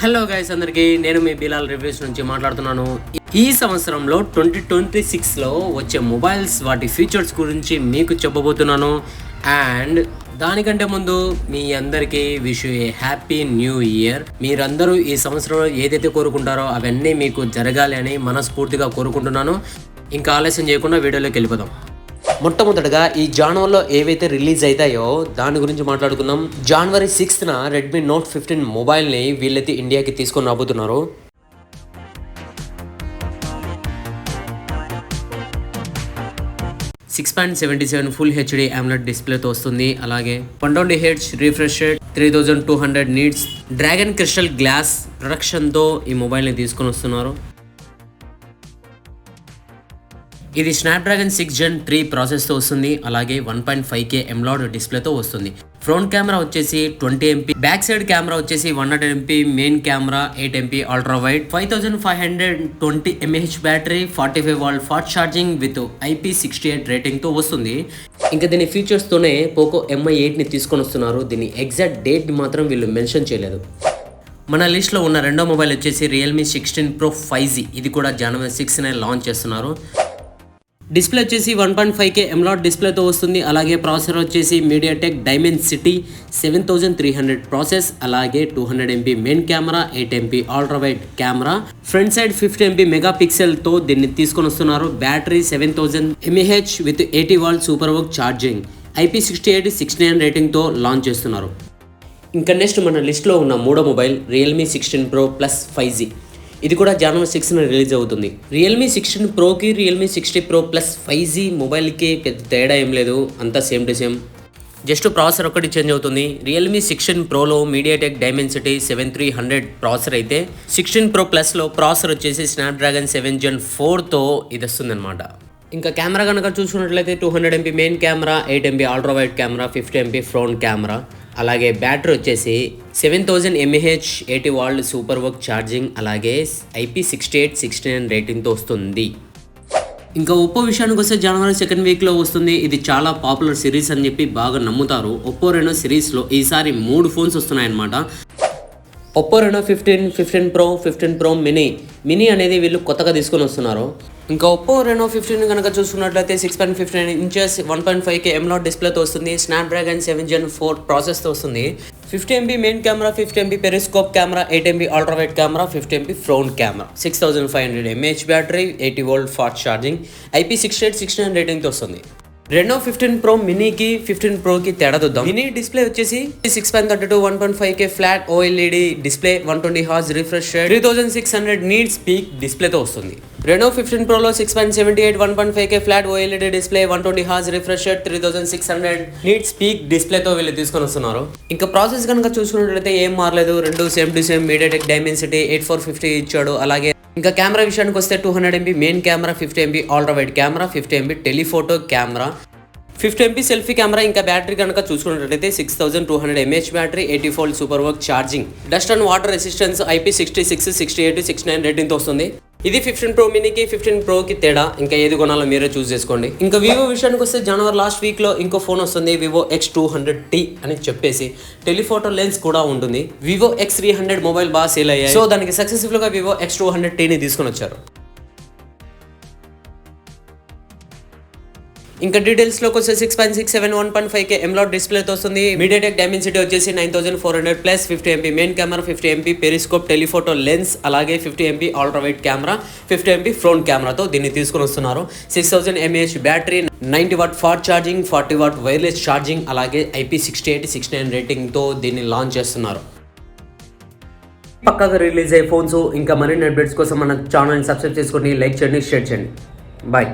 Hello guys, అందరికీ నేను మీ Bilal reviews నుంచి మాట్లాడుతున్నాను. ఈ సంవత్సరంలో 2026లో వచ్చే మొబైల్స్ వాటి ఫీచర్స్ గురించి మీకు చెప్పబోతున్నాను. అండ్ దానికంటే ముందు మీ అందరికీ wish a happy new year. మీరందరూ ఈ సంవత్సరంలో ఏదైతే కోరుకుంటారో అవన్నీ మీకు జరగాలి అని మనస్ఫూర్తిగా కోరుకుంటున్నాను. ఇంకా ఆలస్యం చేయకుండా వీడియోలోకి వెళ్ళిపోదాం. మొట్టమొదటగా ఈ జాన్వరిలో ఏవైతే రిలీజ్ అవుతాయో దాని గురించి మాట్లాడుకుందాం. జనవరి 6న రెడ్మీ నోట్ 15 మొబైల్ని వీళ్ళైతే ఇండియాకి తీసుకొని రాబోతున్నారు. $6.77 ఫుల్ హెచ్డి AMOLED డిస్ప్లేతో వస్తుంది. అలాగే 120Hz refresh rate, 3200 nits, dragon crystal glass ప్రొడక్షన్తో ఈ మొబైల్ని తీసుకొని వస్తున్నారు. ఇది స్నాప్డ్రాగన్ 6 Gen 3 ప్రాసెస్తో వస్తుంది. అలాగే 1.5K AMOLED డిస్ప్లేతో వస్తుంది. ఫ్రంట్ కెమెరా వచ్చేసి 20 MP, బ్యాక్ సైడ్ కెమెరా వచ్చేసి 100 MP, main camera 8 MP ultra wide, 5520 mAh battery, 45V fast charging with IP68 రేటింగ్తో వస్తుంది. ఇంకా దీని ఫీచర్స్తోనే పోకో Mi8ని తీసుకొని వస్తున్నారు. దీని ఎగ్జాక్ట్ డేట్ మాత్రం వీళ్ళు మెన్షన్ చేయలేదు. మన లిస్ట్లో ఉన్న రెండో మొబైల్ వచ్చేసి రియల్మీ 16 Pro 5G. ఇది కూడా జనవరి 6నే లాంచ్ చేస్తున్నారు. డిస్ప్లే వచ్చేసి 1.5K AMOLED డిస్ప్లేతో వస్తుంది. అలాగే ప్రాసెసర్ వచ్చేసి మీడియాటెక్ డైమెన్సిటీ 7300 ప్రాసెస్, అలాగే 200 MP main camera, 8 MP ultra wide camera, front side 50 MP మెగాపిక్సెల్తో దీన్ని తీసుకొని వస్తున్నారు. Battery 7000 mAh with 80V super వర్క్ ఛార్జింగ్, IP68 69 రేటింగ్తో లాంచ్ చేస్తున్నారు. ఇంకా నెక్స్ట్ మన లిస్ట్లో ఉన్న మూడో mobile Realme 16 Pro Plus 5G. ఇది కూడా జనవరి 6న రిలీజ్ అవుతుంది. రియల్మీ 16 ప్రోకి రియల్మీ 60 Pro Plus 5G మొబైల్కి పెద్ద తేడా ఏం లేదు, అంతా same to same. Just processor ఒకటి చేంజ్ అవుతుంది. రియల్మీ 16 ప్రోలో మీడియాటెక్ డైమెన్సిటీ 7300 ప్రాసెసర్ అయితే 16 Pro Plusలో ప్రాసెసర్ వచ్చేసి స్నాప్డ్రాగన్ 7 Gen 4తో ఇది వస్తుంది అనమాట. ఇంకా కెమెరా కనుక చూసుకున్నట్లయితే 200 MP main camera, 8 MP ultra wide camera, 50 MP front camera, అలాగే బ్యాటరీ వచ్చేసి 7000 mAh 80V సూపర్ వర్క్ ఛార్జింగ్, అలాగే IP68 69 రేటింగ్తో వస్తుంది. ఇంకా ఒప్పో విషయానికి వస్తే జనవరి 2nd వీక్లో వస్తుంది. ఇది చాలా పాపులర్ సిరీస్ అని చెప్పి బాగా నమ్ముతారు. ఒప్పో రెనో సిరీస్లో ఈసారి 3 ఫోన్స్ వస్తున్నాయన్నమాట. Oppo Reno 15 Pro, 15 Pro mini అనేది వీళ్ళు కొత్తగా తీసుకొని వస్తున్నారు. ఇంకా ఒప్పో రెనో 15 కనుక చూసుకున్నట్లయితే 6.59 inches 1.5K AMOLED డిస్ప్లేతో వస్తుంది. స్నాప్డ్రాగన్ 7 Gen 4 ప్రాసెస్తో వస్తుంది. 50 MP main camera, 50 MP periscope camera, 8 MP ultra wide camera, 50 MP front camera, 6500 mAh battery, 80V fast charging, IP68 69 రేటింగ్తో వస్తుంది. రెనో 15 Pro మినీకి 15 Proకి తేడా చూద్దాం. మినీ డిస్ప్లే వచ్చేసి 6.32 1.5K flat OLED display, 120Hz refresh rate, 3600 nits peak డిస్ప్లేతో వస్తుంది. Reno 15 Proలో 6.78 1.5K flat OLED display, 120Hz refresh rate, 3600 nits peak డిస్ప్లేతో వీళ్ళు తీసుకొని వస్తున్నారు. ఇంకా ప్రాసెస్ కనుక చూసుకున్నట్లయితే ఏం మారలేదు, రెండు same to same MediaTek Dimensity 8450 ఇచ్చాడు. అలాగే ఇంకా కెమెరా విషయానికి వస్తే 200 MP main camera, 50 MP ultra wide camera, 50 MP telephoto camera, 50 MP selfie camera. ఇంకా బ్యాటరీ కనుక చూసుకున్నట్లయితే 6200 mAh బ్యాటరీ, 80V సూపర్ వర్క్ charging, dust and water resistance, IP66 68 69 రేటింగ్తో వస్తుంది. ఇది 15 Pro మినీకి 15 Proకి తేడా. ఇంకా ఏది కొనాలో మీరే చూస్ చేసుకోండి. ఇంకా వివో విషయానికి వస్తే జనవరి లాస్ట్ వీక్లో ఇంకో ఫోన్ వస్తుంది, వివో X200T అని చెప్పేసి. టెలిఫోటో లెన్స్ కూడా ఉంటుంది. వివో X300 మొబైల్ బాగా సేల్ అయ్యాయి. సో దానికి సక్సెస్ఫుల్గా వివో X200Tని తీసుకొని వచ్చారు. ఇంకా డీటెయిల్స్లోకి వస్తే 6.67 1.5K AMOLED డిస్ప్లేతో వస్తుంది. మీడియాటెక్ డైమెన్సిటీ వచ్చేసి 9400 plus, 50 MP main camera, 50 MP periscope telephoto lens, అలాగే 50 MP ultra wide camera, 50 MP front కెమెరాతో దీన్ని తీసుకొని వస్తున్నారు. 6000 mAh battery, 90W fast charging, 40W wireless charging, అలాగే IP68 69 రేటింగ్తో దీన్ని లాంచ్ చేస్తున్నారు. పక్కగా రిలీజ్ అయ్యే ఫోన్స్ ఇంకా మరిన్ని అప్డేట్స్ కోసం మన ఛానల్ని సబ్స్క్రైబ్ చేసుకోండి, లైక్ చేయండి, షేర్ చేయండి. బాయ్.